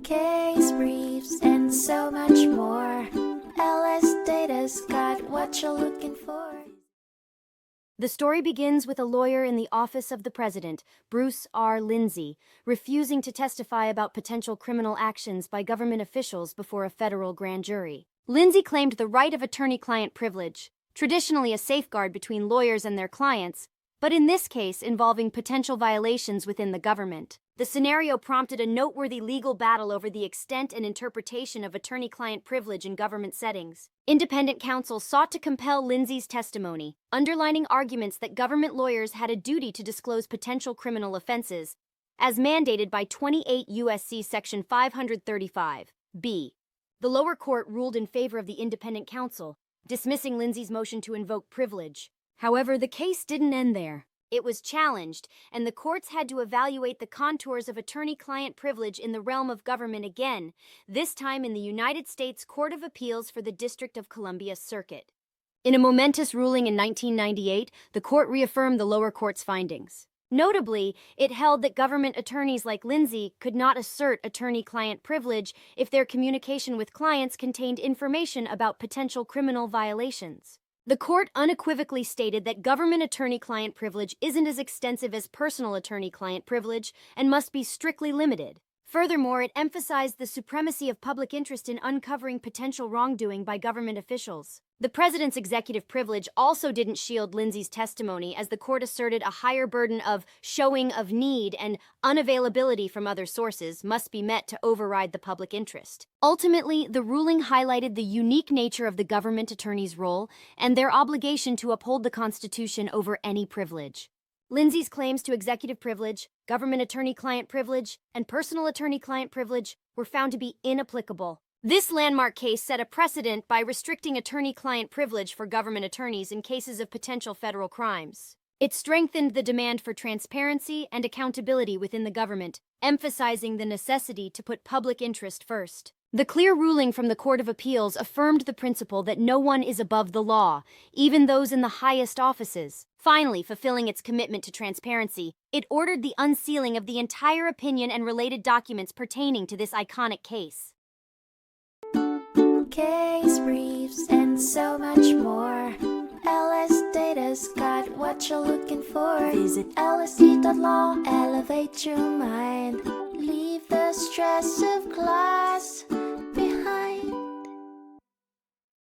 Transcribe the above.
case briefs, and so much more. LSData's got what you're looking for. The story begins with a lawyer in the office of the president, Bruce R. Lindsey, refusing to testify about potential criminal actions by government officials before a federal grand jury. Lindsey claimed the right of attorney-client privilege, traditionally a safeguard between lawyers and their clients, but in this case involving potential violations within the government. The scenario prompted a noteworthy legal battle over the extent and interpretation of attorney-client privilege in government settings. Independent counsel sought to compel Lindsey's testimony, underlining arguments that government lawyers had a duty to disclose potential criminal offenses, as mandated by 28 U.S.C. Section 535(b). The lower court ruled in favor of the independent counsel, dismissing Lindsey's motion to invoke privilege. However, the case didn't end there. It was challenged, and the courts had to evaluate the contours of attorney-client privilege in the realm of government again, this time in the United States Court of Appeals for the District of Columbia Circuit. In a momentous ruling in 1998, the court reaffirmed the lower court's findings. Notably, it held that government attorneys like Lindsey could not assert attorney-client privilege if their communication with clients contained information about potential criminal violations. The court unequivocally stated that government attorney-client privilege isn't as extensive as personal attorney-client privilege and must be strictly limited. Furthermore, it emphasized the supremacy of public interest in uncovering potential wrongdoing by government officials. The president's executive privilege also didn't shield Lindsey's testimony, as the court asserted a higher burden of showing of need and unavailability from other sources must be met to override the public interest. Ultimately, the ruling highlighted the unique nature of the government attorney's role and their obligation to uphold the Constitution over any privilege. Lindsey's claims to executive privilege, government attorney-client privilege, and personal attorney-client privilege were found to be inapplicable. This landmark case set a precedent by restricting attorney-client privilege for government attorneys in cases of potential federal crimes. It strengthened the demand for transparency and accountability within the government, emphasizing the necessity to put public interest first. The clear ruling from the Court of Appeals affirmed the principle that no one is above the law, even those in the highest offices. Finally, fulfilling its commitment to transparency, it ordered the unsealing of the entire opinion and related documents pertaining to this iconic case. Case briefs, and so much more. LSData's got what you're looking for. Visit lsd.law, elevate your mind. Leave the stress of class.